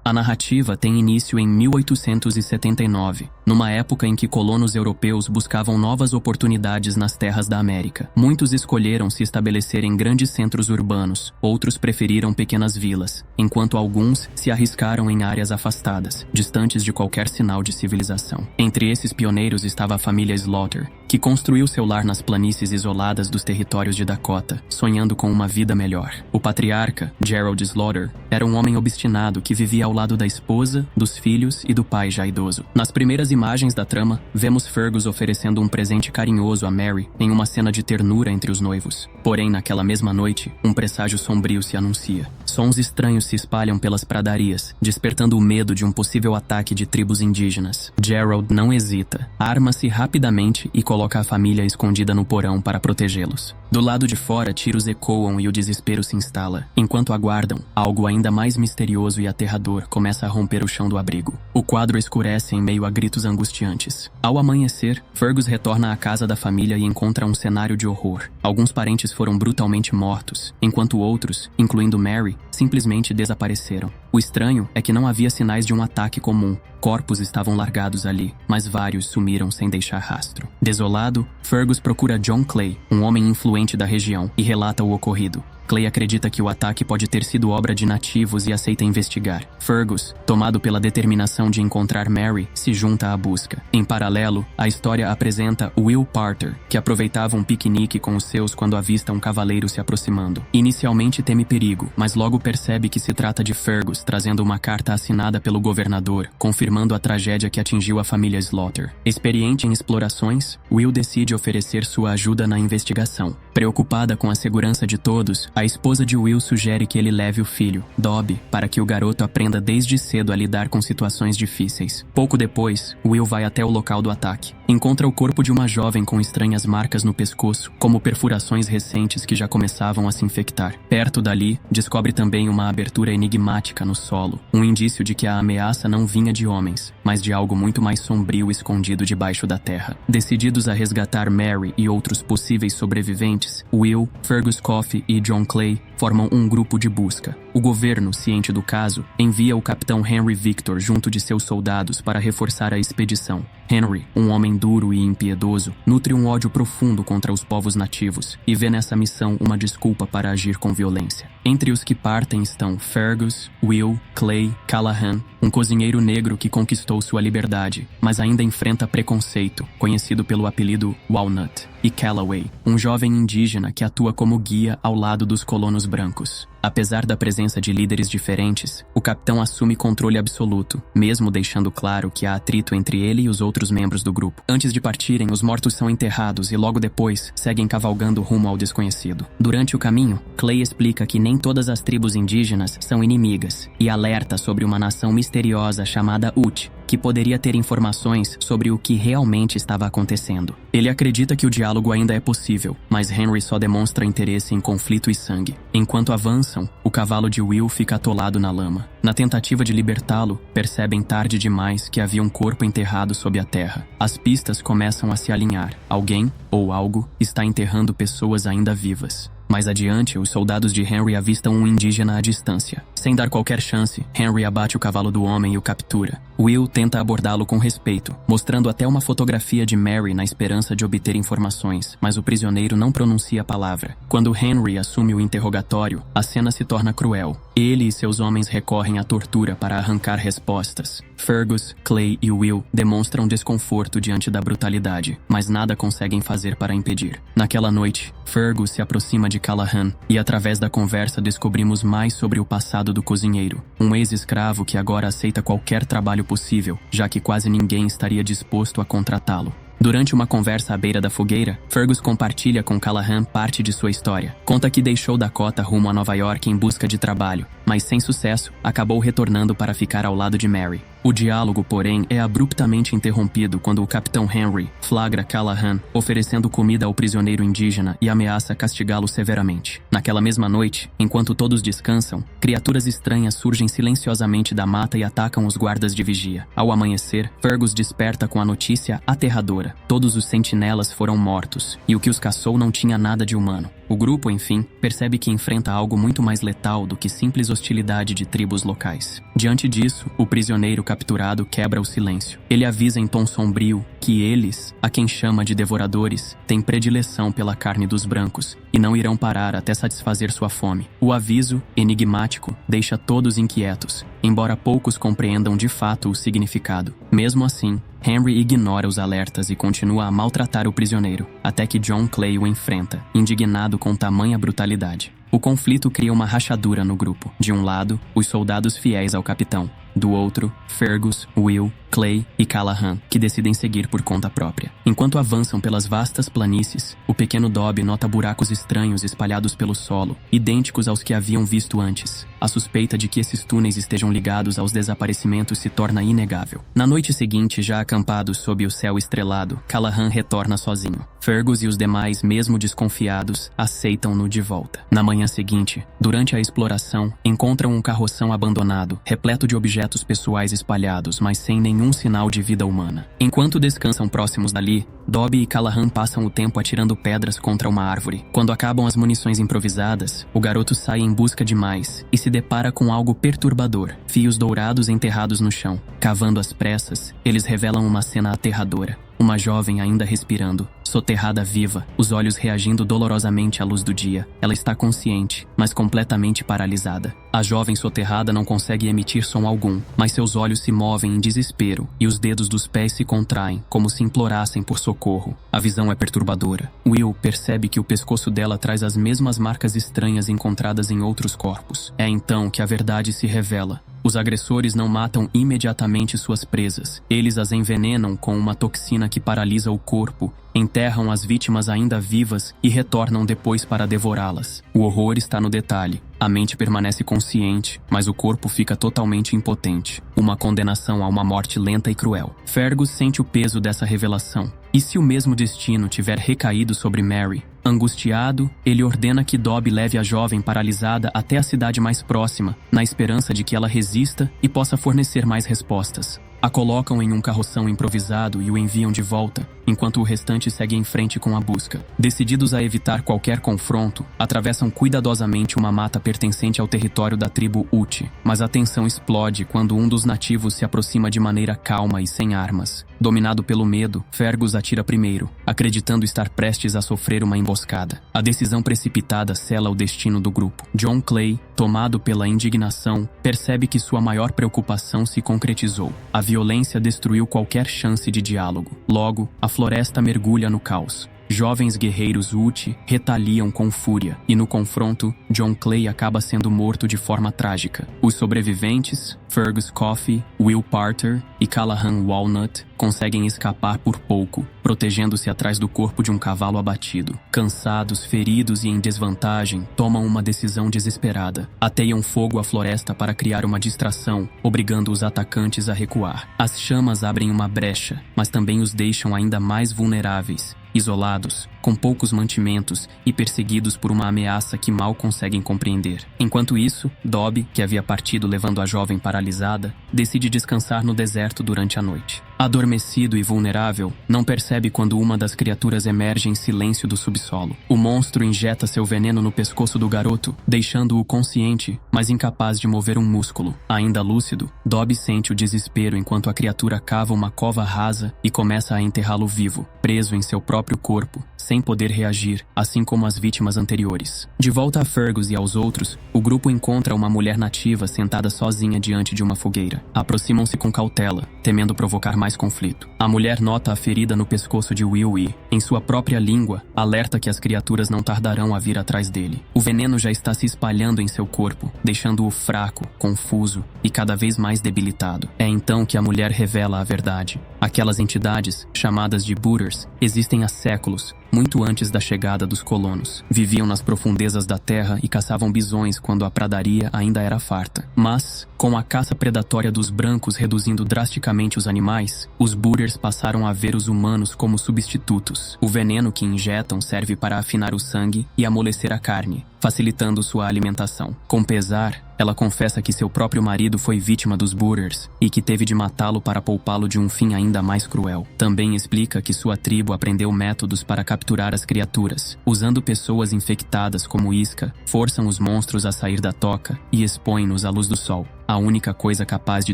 A narrativa tem início em 1879, numa época em que colonos europeus buscavam novas oportunidades nas terras da América. Muitos escolheram se estabelecer em grandes centros urbanos, outros preferiram pequenas vilas, enquanto alguns se arriscaram em áreas afastadas, distantes de qualquer sinal de civilização. Entre esses pioneiros estava a família Slaughter, que construiu seu lar nas planícies isoladas dos territórios de Dakota, sonhando com uma vida melhor. O patriarca, Gerald Slaughter, era um homem obstinado que vivia ao lado da esposa, dos filhos e do pai já idoso. Nas primeiras imagens da trama, vemos Fergus oferecendo um presente carinhoso a Mary em uma cena de ternura entre os noivos. Porém, naquela mesma noite, um presságio sombrio se anuncia. Sons estranhos se espalham pelas pradarias, despertando o medo de um possível ataque de tribos indígenas. Gerald não hesita, arma-se rapidamente e coloca a família escondida no porão para protegê-los. Do lado de fora, tiros ecoam e o desespero se instala. Enquanto aguardam, algo ainda mais misterioso e aterrador começa a romper o chão do abrigo. O quadro escurece em meio a gritos angustiantes. Ao amanhecer, Fergus retorna à casa da família e encontra um cenário de horror. Alguns parentes foram brutalmente mortos, enquanto outros, incluindo Mary, simplesmente desapareceram. O estranho é que não havia sinais de um ataque comum. Corpos estavam largados ali, mas vários sumiram sem deixar rastro. Desolado, Fergus procura John Clay, um homem influente da região, e relata o ocorrido. Clay acredita que o ataque pode ter sido obra de nativos e aceita investigar. Fergus, tomado pela determinação de encontrar Mary, se junta à busca. Em paralelo, a história apresenta Will Parter, que aproveitava um piquenique com os seus quando avista um cavaleiro se aproximando. Inicialmente teme perigo, mas logo percebe que se trata de Fergus trazendo uma carta assinada pelo governador, confirmando a tragédia que atingiu a família Slaughter. Experiente em explorações, Will decide oferecer sua ajuda na investigação. Preocupada com a segurança de todos, a esposa de Will sugere que ele leve o filho, Dobby, para que o garoto aprenda desde cedo a lidar com situações difíceis. Pouco depois, Will vai até o local do ataque. Encontra o corpo de uma jovem com estranhas marcas no pescoço, como perfurações recentes que já começavam a se infectar. Perto dali, descobre também uma abertura enigmática no solo, um indício de que a ameaça não vinha de homens, mas de algo muito mais sombrio escondido debaixo da terra. Decididos a resgatar Mary e outros possíveis sobreviventes, Will, Fergus Coffey e John Clay formam um grupo de busca. O governo, ciente do caso, envia o capitão Henry Victor junto de seus soldados para reforçar a expedição. Henry, um homem duro e impiedoso, nutre um ódio profundo contra os povos nativos e vê nessa missão uma desculpa para agir com violência. Entre os que partem estão Fergus, Will, Clay, Callahan, um cozinheiro negro que conquistou sua liberdade, mas ainda enfrenta preconceito, conhecido pelo apelido Walnut, e Calloway, um jovem indígena que atua como guia ao lado dos colonos brancos. Apesar da presença de líderes diferentes, o capitão assume controle absoluto, mesmo deixando claro que há atrito entre ele e os outros membros do grupo. Antes de partirem, os mortos são enterrados e logo depois seguem cavalgando rumo ao desconhecido. Durante o caminho, Clay explica que nem todas as tribos indígenas são inimigas e alerta sobre uma nação misteriosa chamada Ute, que poderia ter informações sobre o que realmente estava acontecendo. Ele acredita que o diálogo ainda é possível, mas Henry só demonstra interesse em conflito e sangue. Enquanto avançam, o cavalo de Will fica atolado na lama. Na tentativa de libertá-lo, percebem tarde demais que havia um corpo enterrado sob a terra. As pistas começam a se alinhar. Alguém, ou algo, está enterrando pessoas ainda vivas. Mais adiante, os soldados de Henry avistam um indígena à distância. Sem dar qualquer chance, Henry abate o cavalo do homem e o captura. Will tenta abordá-lo com respeito, mostrando até uma fotografia de Mary na esperança de obter informações, mas o prisioneiro não pronuncia a palavra. Quando Henry assume o interrogatório, a cena se torna cruel. Ele e seus homens recorrem à tortura para arrancar respostas. Fergus, Clay e Will demonstram desconforto diante da brutalidade, mas nada conseguem fazer para impedir. Naquela noite, Fergus se aproxima de Callahan e através da conversa descobrimos mais sobre o passado do cozinheiro, um ex-escravo que agora aceita qualquer trabalho possível, já que quase ninguém estaria disposto a contratá-lo. Durante uma conversa à beira da fogueira, Fergus compartilha com Callahan parte de sua história. Conta que deixou Dakota rumo a Nova York em busca de trabalho, mas sem sucesso, acabou retornando para ficar ao lado de Mary. O diálogo, porém, é abruptamente interrompido quando o capitão Henry flagra Callahan oferecendo comida ao prisioneiro indígena e ameaça castigá-lo severamente. Naquela mesma noite, enquanto todos descansam, criaturas estranhas surgem silenciosamente da mata e atacam os guardas de vigia. Ao amanhecer, Fergus desperta com a notícia aterradora. Todos os sentinelas foram mortos, e o que os caçou não tinha nada de humano. O grupo, enfim, percebe que enfrenta algo muito mais letal do que simples hostilidade de tribos locais. Diante disso, o prisioneiro capturado quebra o silêncio. Ele avisa em tom sombrio que eles, a quem chama de devoradores, têm predileção pela carne dos brancos e não irão parar até satisfazer sua fome. O aviso, enigmático, deixa todos inquietos, embora poucos compreendam de fato o significado. Mesmo assim, Henry ignora os alertas e continua a maltratar o prisioneiro, até que John Clay o enfrenta, indignado com tamanha brutalidade. O conflito cria uma rachadura no grupo. De um lado, os soldados fiéis ao capitão. Do outro, Fergus, Will, Clay e Callahan, que decidem seguir por conta própria. Enquanto avançam pelas vastas planícies, o pequeno Dobby nota buracos estranhos espalhados pelo solo, idênticos aos que haviam visto antes. A suspeita de que esses túneis estejam ligados aos desaparecimentos se torna inegável. Na noite seguinte, já acampados sob o céu estrelado, Callahan retorna sozinho. Fergus e os demais, mesmo desconfiados, aceitam-no de volta. Na manhã seguinte, durante a exploração, encontram um carroção abandonado, repleto de objetos pessoais espalhados, mas sem nenhum sinal de vida humana. Enquanto descansam próximos dali, Dobby e Callahan passam o tempo atirando pedras contra uma árvore. Quando acabam as munições improvisadas, o garoto sai em busca de mais e se depara com algo perturbador: fios dourados enterrados no chão. Cavando às pressas, eles revelam uma cena aterradora. Uma jovem ainda respirando, soterrada viva, os olhos reagindo dolorosamente à luz do dia. Ela está consciente, mas completamente paralisada. A jovem soterrada não consegue emitir som algum, mas seus olhos se movem em desespero e os dedos dos pés se contraem, como se implorassem por socorro. A visão é perturbadora. Will percebe que o pescoço dela traz as mesmas marcas estranhas encontradas em outros corpos. É então que a verdade se revela. Os agressores não matam imediatamente suas presas. Eles as envenenam com uma toxina que paralisa o corpo, enterram as vítimas ainda vivas e retornam depois para devorá-las. O horror está no detalhe. A mente permanece consciente, mas o corpo fica totalmente impotente. Uma condenação a uma morte lenta e cruel. Fergus sente o peso dessa revelação. E se o mesmo destino tiver recaído sobre Mary? Angustiado, ele ordena que Dobby leve a jovem paralisada até a cidade mais próxima, na esperança de que ela resista e possa fornecer mais respostas. A colocam em um carroção improvisado e o enviam de volta, enquanto o restante segue em frente com a busca. Decididos a evitar qualquer confronto, atravessam cuidadosamente uma mata pertencente ao território da tribo Uti, mas a tensão explode quando um dos nativos se aproxima de maneira calma e sem armas. Dominado pelo medo, Fergus atira primeiro, acreditando estar prestes a sofrer uma emboscada. A decisão precipitada sela o destino do grupo. John Clay, tomado pela indignação, percebe que sua maior preocupação se concretizou. A violência destruiu qualquer chance de diálogo. Logo, a floresta mergulha no caos. Jovens guerreiros Uti retaliam com fúria, e no confronto, John Clay acaba sendo morto de forma trágica. Os sobreviventes, Fergus Coffey, Will Parter e Callahan Walnut, conseguem escapar por pouco, protegendo-se atrás do corpo de um cavalo abatido. Cansados, feridos e em desvantagem, tomam uma decisão desesperada. Ateiam fogo à floresta para criar uma distração, obrigando os atacantes a recuar. As chamas abrem uma brecha, mas também os deixam ainda mais vulneráveis. Isolados, com poucos mantimentos e perseguidos por uma ameaça que mal conseguem compreender. Enquanto isso, Dobby, que havia partido levando a jovem paralisada, decide descansar no deserto durante a noite. Adormecido e vulnerável, não percebe quando uma das criaturas emerge em silêncio do subsolo. O monstro injeta seu veneno no pescoço do garoto, deixando-o consciente, mas incapaz de mover um músculo. Ainda lúcido, Dobby sente o desespero enquanto a criatura cava uma cova rasa e começa a enterrá-lo vivo, preso em seu próprio corpo, sem poder reagir, assim como as vítimas anteriores. De volta a Fergus e aos outros, o grupo encontra uma mulher nativa sentada sozinha diante de uma fogueira. Aproximam-se com cautela, temendo provocar mais conflito. A mulher nota a ferida no pescoço de Will e, em sua própria língua, alerta que as criaturas não tardarão a vir atrás dele. O veneno já está se espalhando em seu corpo, deixando-o fraco, confuso e cada vez mais debilitado. É então que a mulher revela a verdade. Aquelas entidades, chamadas de Booters, existem há séculos, muito antes da chegada dos colonos. Viviam nas profundezas da terra e caçavam bisões quando a pradaria ainda era farta. Mas, com a caça predatória dos brancos reduzindo drasticamente os animais, os Booters passaram a ver os humanos como substitutos. O veneno que injetam serve para afinar o sangue e amolecer a carne, facilitando sua alimentação. Com pesar, Ela confessa que seu próprio marido foi vítima dos Booters e que teve de matá-lo para poupá-lo de um fim ainda mais cruel. Também explica que sua tribo aprendeu métodos para capturar as criaturas. Usando pessoas infectadas como isca, forçam os monstros a sair da toca e expõem-nos à luz do sol, a única coisa capaz de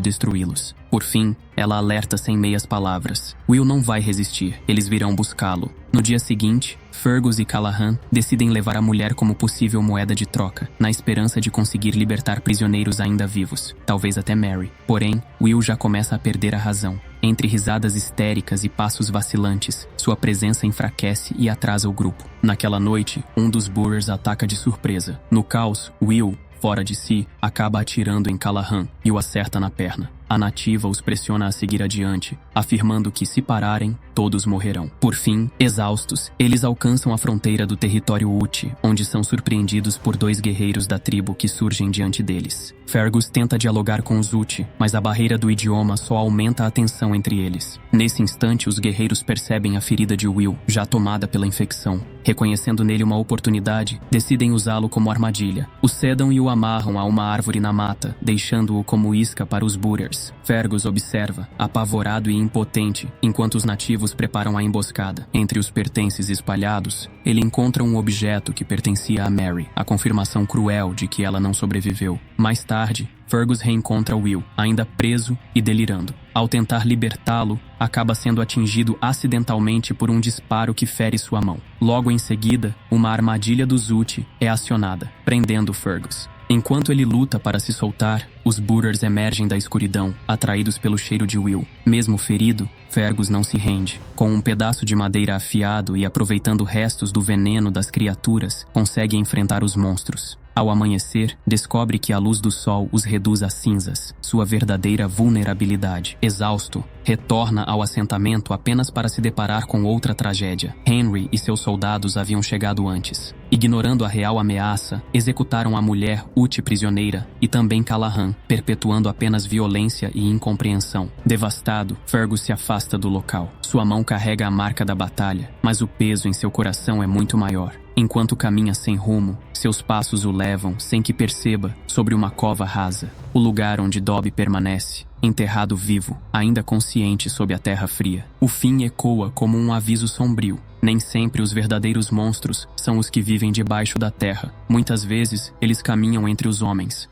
destruí-los. Por fim, ela alerta sem meias palavras. Will não vai resistir, eles virão buscá-lo. No dia seguinte, Fergus e Callahan decidem levar a mulher como possível moeda de troca, na esperança de conseguir libertar prisioneiros ainda vivos, talvez até Mary. Porém, Will já começa a perder a razão. Entre risadas histéricas e passos vacilantes, sua presença enfraquece e atrasa o grupo. Naquela noite, um dos Booters ataca de surpresa. No caos, Will, fora de si, acaba atirando em Callahan e o acerta na perna. A nativa os pressiona a seguir adiante, afirmando que, se pararem, todos morrerão. Por fim, exaustos, eles alcançam a fronteira do território Uti, onde são surpreendidos por 2 guerreiros da tribo que surgem diante deles. Fergus tenta dialogar com os Uti, mas a barreira do idioma só aumenta a tensão entre eles. Nesse instante, os guerreiros percebem a ferida de Will, já tomada pela infecção. Reconhecendo nele uma oportunidade, decidem usá-lo como armadilha. O sedam e o amarram a uma árvore na mata, deixando-o como isca para os Booters. Fergus observa, apavorado e impotente, enquanto os nativos preparam a emboscada. Entre os pertences espalhados, ele encontra um objeto que pertencia a Mary, a confirmação cruel de que ela não sobreviveu. Mais tarde, Fergus reencontra Will, ainda preso e delirando. Ao tentar libertá-lo, acaba sendo atingido acidentalmente por um disparo que fere sua mão. Logo em seguida, uma armadilha do Uti é acionada, prendendo Fergus. Enquanto ele luta para se soltar, os Booters emergem da escuridão, atraídos pelo cheiro de Will. Mesmo ferido, Fergus não se rende. Com um pedaço de madeira afiado e aproveitando restos do veneno das criaturas, consegue enfrentar os monstros. Ao amanhecer, descobre que a luz do sol os reduz a cinzas, sua verdadeira vulnerabilidade. Exausto, retorna ao assentamento apenas para se deparar com outra tragédia. Henry e seus soldados haviam chegado antes. Ignorando a real ameaça, executaram a mulher Uti prisioneira e também Callahan, perpetuando apenas violência e incompreensão. Devastado, Fergus se afasta do local. Sua mão carrega a marca da batalha, mas o peso em seu coração é muito maior. Enquanto caminha sem rumo, seus passos o levam, sem que perceba, sobre uma cova rasa, o lugar onde Dobby permanece, enterrado vivo, ainda consciente sob a terra fria. O fim ecoa como um aviso sombrio. Nem sempre os verdadeiros monstros são os que vivem debaixo da terra. Muitas vezes, eles caminham entre os homens.